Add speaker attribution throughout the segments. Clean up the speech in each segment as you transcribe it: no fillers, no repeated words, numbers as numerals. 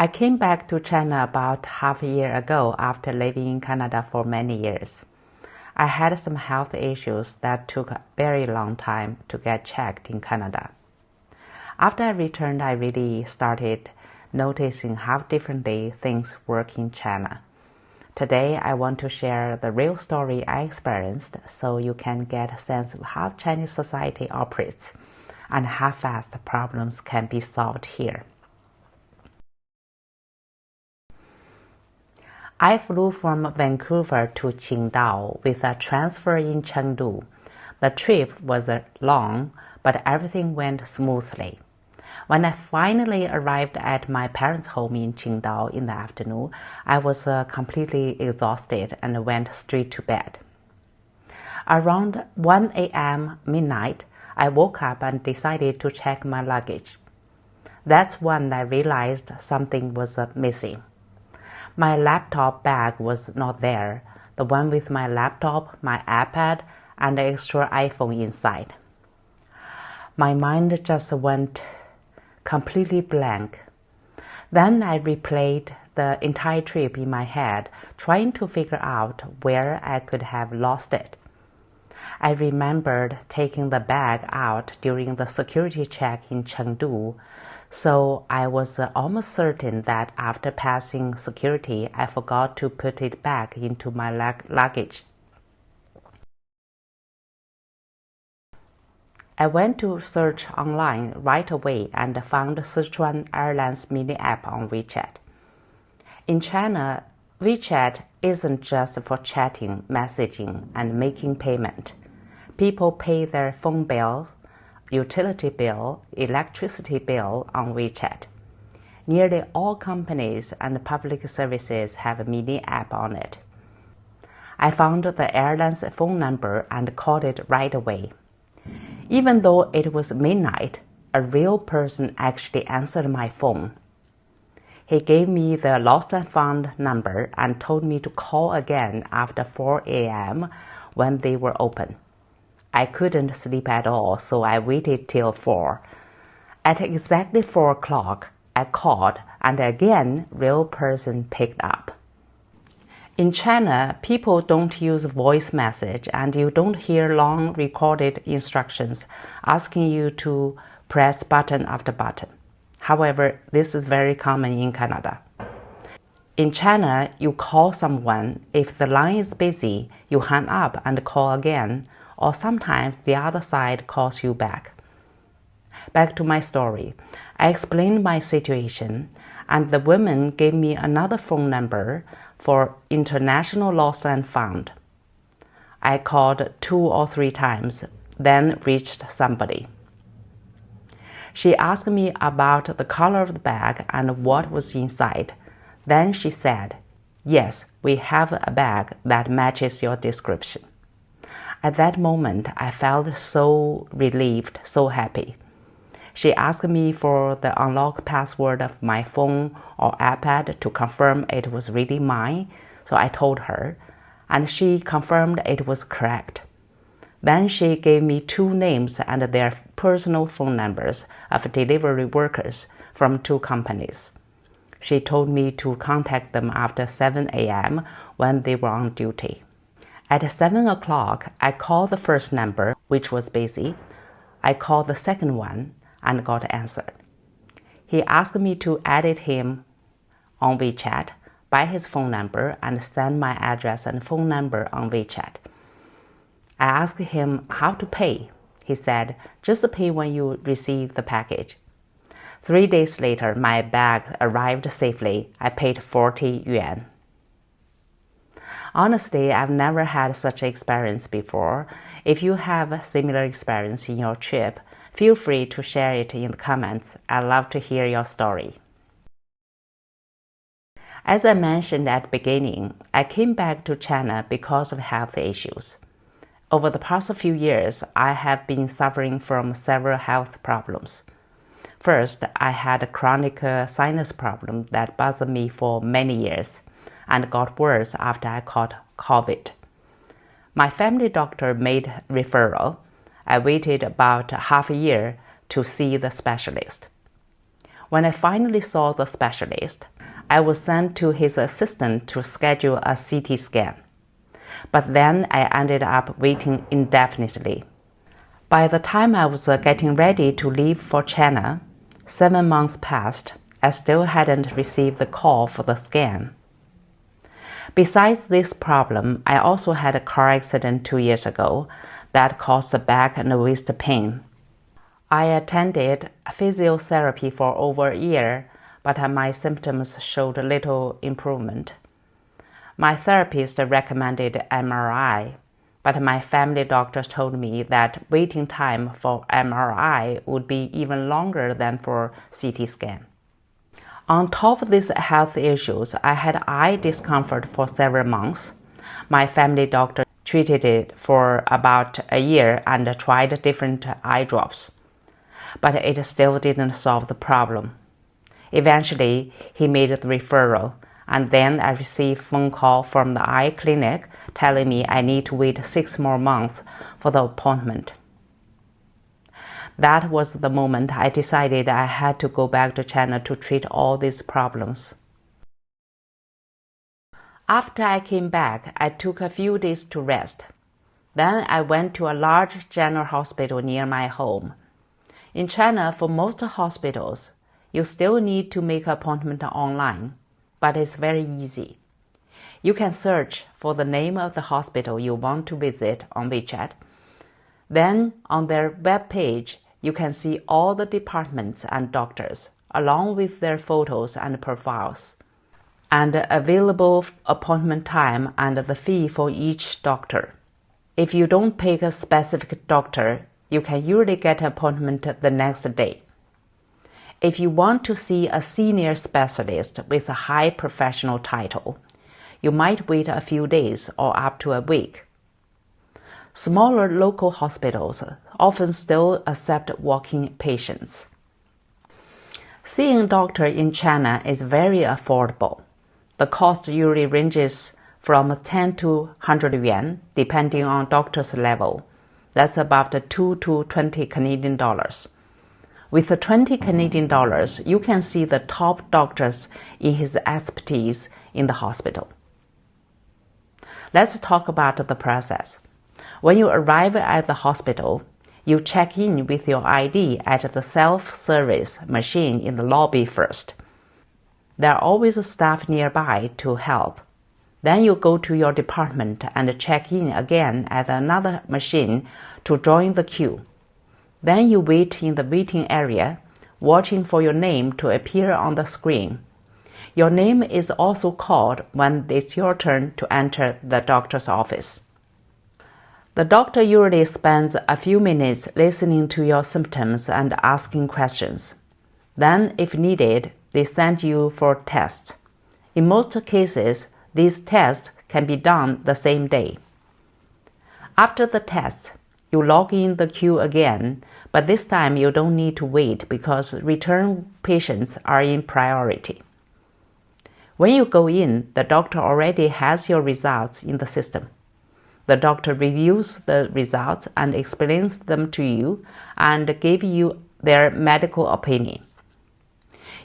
Speaker 1: I came back to China about half a year ago after living in Canada for many years. I had some health issues that took a very long time to get checked in Canada. After I returned, I really started noticing how differently things work in China. Today, I want to share the real story I experienced so you can get a sense of how Chinese society operates and how fast problems can be solved here. I flew from Vancouver to Qingdao with a transfer in Chengdu. The trip was long, but everything went smoothly. When I finally arrived at my parents' home in Qingdao in the afternoon, I was completely exhausted and went straight to bed. Around 1 a.m. midnight, I woke up and decided to check my luggage. That's when I realized something was missing. My laptop bag was not there, the one with my laptop, my iPad, and the extra iPhone inside. My mind just went completely blank. Then I replayed the entire trip in my head, trying to figure out where I could have lost it. I remembered taking the bag out during the security check in Chengdu, so I was almost certain that after passing security, I forgot to put it back into my luggage. I went to search online right away and found Sichuan Airlines mini app on WeChat. In China, WeChat isn't just for chatting, messaging, and making payment. People pay their phone bill, utility bill, electricity bill on WeChat. Nearly all companies and public services have a mini app on it. I found the airline's phone number and called it right away. Even though it was midnight, a real person actually answered my phone. He gave me the lost and found number and told me to call again after 4 a.m. when they were open. I couldn't sleep at all, so I waited till 4. At exactly 4 o'clock, I called, and again, real person picked up. In China, people don't use voice message, and you don't hear long recorded instructions asking you to press button after button. However, this is very common in Canada. In China, you call someone. If the line is busy, you hang up and call again, or sometimes the other side calls you back. Back to my story. I explained my situation, and the woman gave me another phone number for international lost and found. I called 2 or 3 times, then reached somebody. She asked me about the color of the bag and what was inside. Then she said, "Yes, we have a bag that matches your description." At that moment, I felt so relieved, so happy. She asked me for the unlock password of my phone or iPad to confirm it was really mine, so I told her, and she confirmed it was correct. Then she gave me 2 names and their personal phone numbers of delivery workers from 2 companies. She told me to contact them after 7 a.m. when they were on duty. At 7 o'clock, I called the first number, which was busy. I called the second one and got answered. He asked me to edit him on WeChat by his phone number and send my address and phone number on WeChat. I asked him how to pay. He said, "Just pay when you receive the package." 3 days later, my bag arrived safely. I paid 40 yuan. Honestly, I've never had such an experience before. If you have a similar experience in your trip, feel free to share it in the comments. I'd love to hear your story. As I mentioned at the beginning, I came back to China because of health issues. Over the past few years, I have been suffering from several health problems. First, I had a chronic sinus problem that bothered me for many years and got worse after I caught COVID. My family doctor made referral. I waited about half a year to see the specialist. When I finally saw the specialist, I was sent to his assistant to schedule a CT scan. But then I ended up waiting indefinitely. By the time I was getting ready to leave for China, 7 months passed. I still hadn't received the call for the scan. Besides this problem, I also had a car accident 2 years ago that caused back and wrist pain. I attended physiotherapy for over a year, but my symptoms showed little improvement. My therapist recommended MRI, but my family doctor told me that waiting time for MRI would be even longer than for CT scan. On top of these health issues, I had eye discomfort for several months. My family doctor treated it for about a year and tried different eye drops, but it still didn't solve the problem. Eventually, he made the referral, and then I received a phone call from the eye clinic telling me I need to wait 6 more months for the appointment. That was the moment I decided I had to go back to China to treat all these problems. After I came back, I took a few days to rest. Then I went to a large general hospital near my home. In China, for most hospitals, you still need to make an appointment online, but it's very easy. You can search for the name of the hospital you want to visit on WeChat. Then, on their web page, you can see all the departments and doctors, along with their photos and profiles, and available appointment time and the fee for each doctor. If you don't pick a specific doctor, you can usually get an appointment the next day. If you want to see a senior specialist with a high professional title, you might wait a few days or up to a week. Smaller local hospitals often still accept walk-in patients. Seeing a doctor in China is very affordable. The cost usually ranges from 10 to 100 yuan, depending on doctor's level. That's about 2 to 20 Canadian dollars. With the 20 Canadian dollars, you can see the top doctors in his expertise in the hospital. Let's talk about the process. When you arrive at the hospital, you check in with your ID at the self-service machine in the lobby first. There are always staff nearby to help. Then you go to your department and check in again at another machine to join the queue. Then you wait in the waiting area, watching for your name to appear on the screen. Your name is also called when it's your turn to enter the doctor's office. The doctor usually spends a few minutes listening to your symptoms and asking questions. Then, if needed, they send you for tests. In most cases, these tests can be done the same day. After the tests, you log in the queue again, but this time you don't need to wait because return patients are in priority. When you go in, the doctor already has your results in the system. The doctor reviews the results and explains them to you and gives you their medical opinion.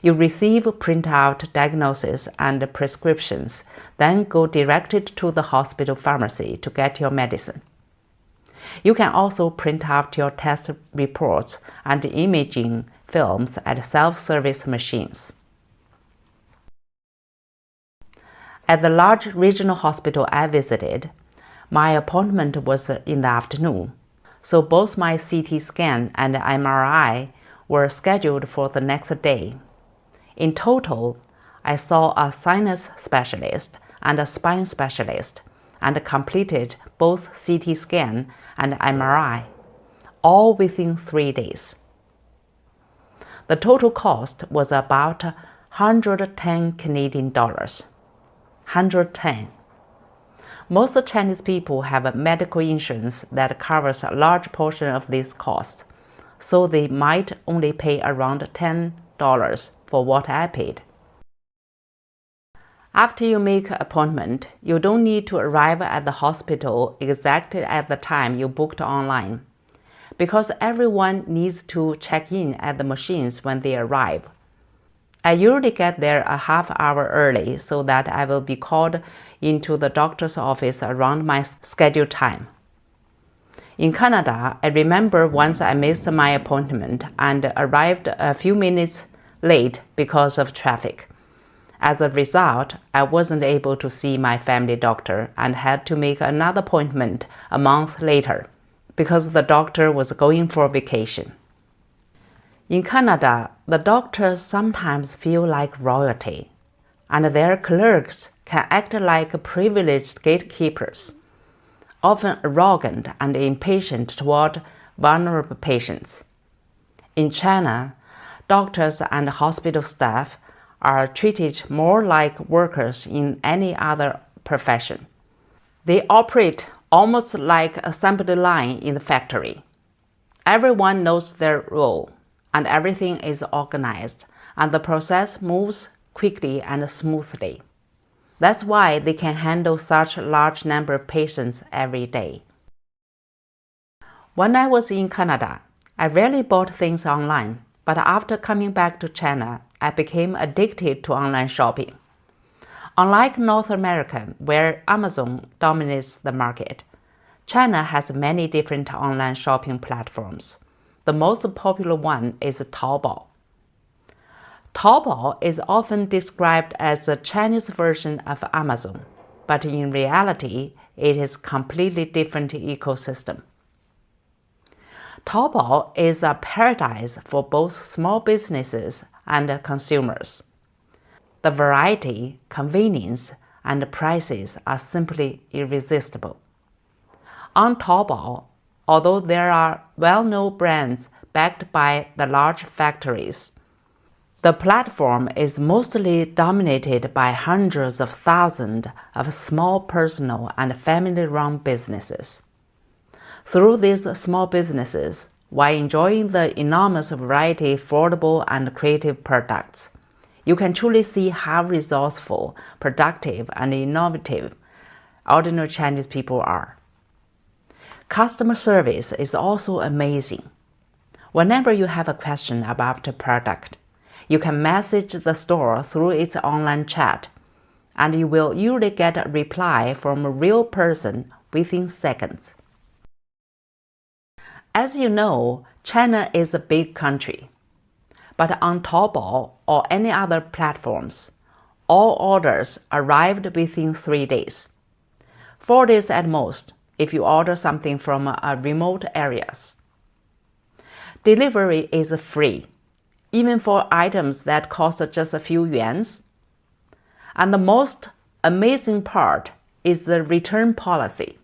Speaker 1: You receive printout diagnoses and prescriptions, then go directly to the hospital pharmacy to get your medicine. You can also print out your test reports and imaging films at self-service machines. At the large regional hospital I visited, my appointment was in the afternoon, so both my CT scan and MRI were scheduled for the next day. In total, I saw a sinus specialist and a spine specialist and completed both CT scan and MRI, all within 3 days. The total cost was about 110 Canadian dollars. 110. Most Chinese people have medical insurance that covers a large portion of these costs, so they might only pay around $10 for what I paid. After you make an appointment, you don't need to arrive at the hospital exactly at the time you booked online, because everyone needs to check in at the machines when they arrive. I usually get there a half hour early so that I will be called into the doctor's office around my scheduled time. In Canada, I remember once I missed my appointment and arrived a few minutes late because of traffic. As a result, I wasn't able to see my family doctor and had to make another appointment a month later because the doctor was going for vacation. In Canada, the doctors sometimes feel like royalty, and their clerks can act like privileged gatekeepers, often arrogant and impatient toward vulnerable patients. In China, doctors and hospital staff are treated more like workers in any other profession. They operate almost like an assembly line in the factory. Everyone knows their role, and everything is organized, and the process moves quickly and smoothly. That's why they can handle such a large number of patients every day. When I was in Canada, I rarely bought things online, but after coming back to China, I became addicted to online shopping. Unlike North America, where Amazon dominates the market, China has many different online shopping platforms. The most popular one is Taobao. Taobao is often described as a Chinese version of Amazon, but in reality, it is a completely different ecosystem. Taobao is a paradise for both small businesses and consumers. The variety, convenience, and prices are simply irresistible. On Taobao, although there are well-known brands backed by the large factories, the platform is mostly dominated by hundreds of thousands of small personal and family-run businesses. Through these small businesses, while enjoying the enormous variety of affordable and creative products, you can truly see how resourceful, productive, and innovative ordinary Chinese people are. Customer service is also amazing. Whenever you have a question about a product, you can message the store through its online chat, and you will usually get a reply from a real person within seconds. As you know, China is a big country, but on Taobao or any other platforms, all orders arrived within 3 days. 4 days at most if you order something from remote areas. Delivery is free, even for items that cost just a few yuans. And the most amazing part is the return policy.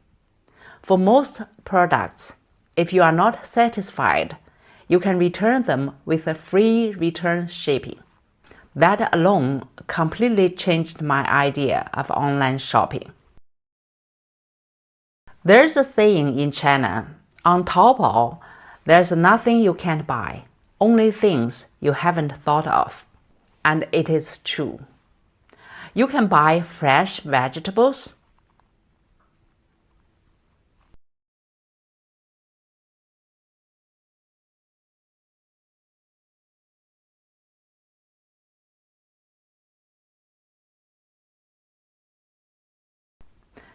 Speaker 1: For most products, if you are not satisfied, you can return them with a free return shipping. That alone completely changed my idea of online shopping. There's a saying in China, on Taobao, there's nothing you can't buy, only things you haven't thought of. And it is true. You can buy fresh vegetables,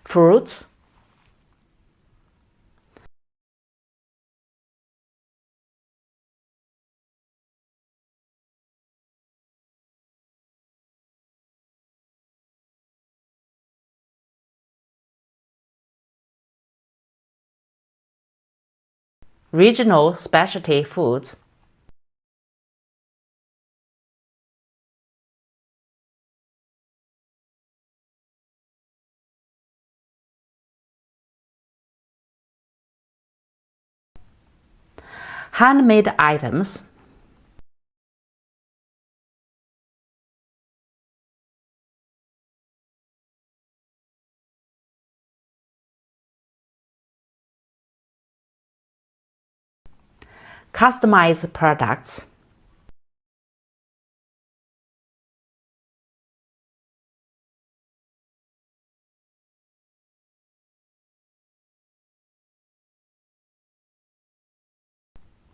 Speaker 1: fruits, regional specialty foods, handmade items, customized products,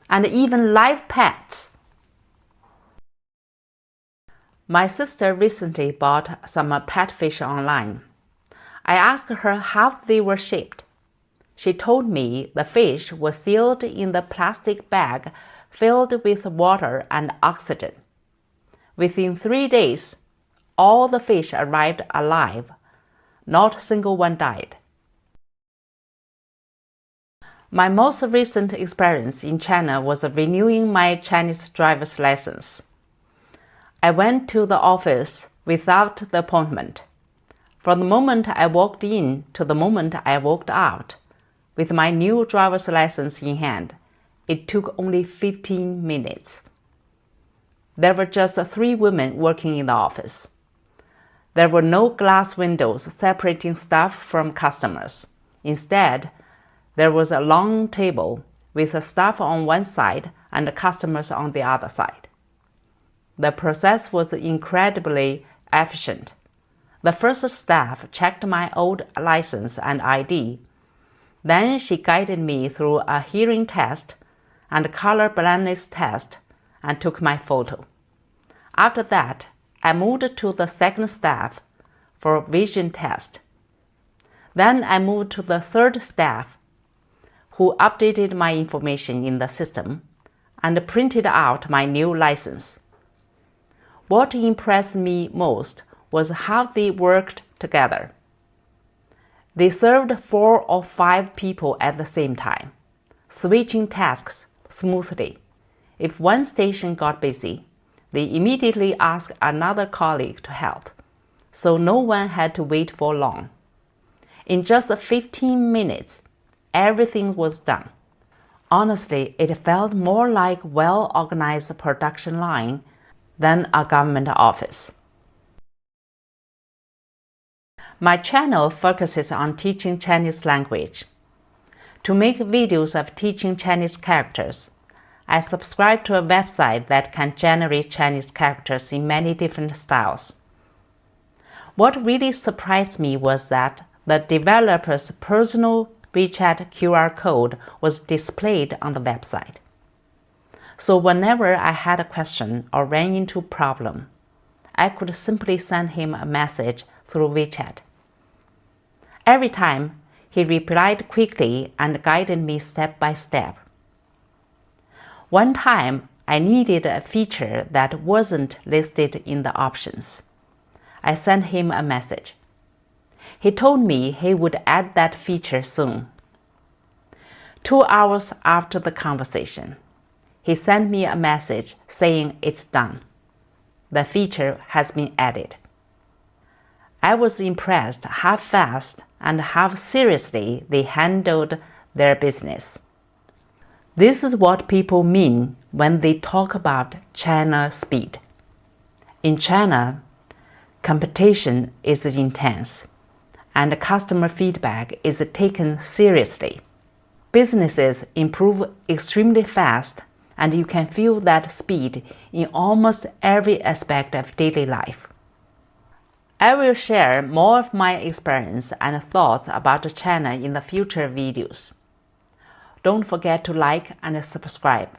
Speaker 1: and even live pets. My sister recently bought some pet fish online. I asked her how they were shipped. She told me the fish was sealed in the plastic bag filled with water and oxygen. Within 3 days, all the fish arrived alive. Not a single one died. My most recent experience in China was renewing my Chinese driver's license. I went to the office without the appointment. From the moment I walked in to the moment I walked out, with my new driver's license in hand, it took only 15 minutes. There were just 3 women working in the office. There were no glass windows separating staff from customers. Instead, there was a long table with staff on one side and customers on the other side. The process was incredibly efficient. The first staff checked my old license and ID. Then she guided me through a hearing test and color blindness test and took my photo. After that, I moved to the second staff for a vision test. Then I moved to the third staff, who updated my information in the system and printed out my new license. What impressed me most was how they worked together. They served 4 or 5 people at the same time, switching tasks smoothly. If one station got busy, they immediately asked another colleague to help, so no one had to wait for long. In just 15 minutes, everything was done. Honestly, it felt more like a well-organized production line than a government office. My channel focuses on teaching Chinese language. To make videos of teaching Chinese characters, I subscribe to a website that can generate Chinese characters in many different styles. What really surprised me was that the developer's personal WeChat QR code was displayed on the website. So whenever I had a question or ran into a problem, I could simply send him a message through WeChat. Every time, he replied quickly and guided me step by step. One time, I needed a feature that wasn't listed in the options. I sent him a message. He told me he would add that feature soon. 2 hours after the conversation, he sent me a message saying it's done. The feature has been added. I was impressed how fast and how seriously they handled their business. This is what people mean when they talk about China speed. In China, competition is intense, and customer feedback is taken seriously. Businesses improve extremely fast, and you can feel that speed in almost every aspect of daily life. I will share more of my experience and thoughts about China in the future videos. Don't forget to like and subscribe.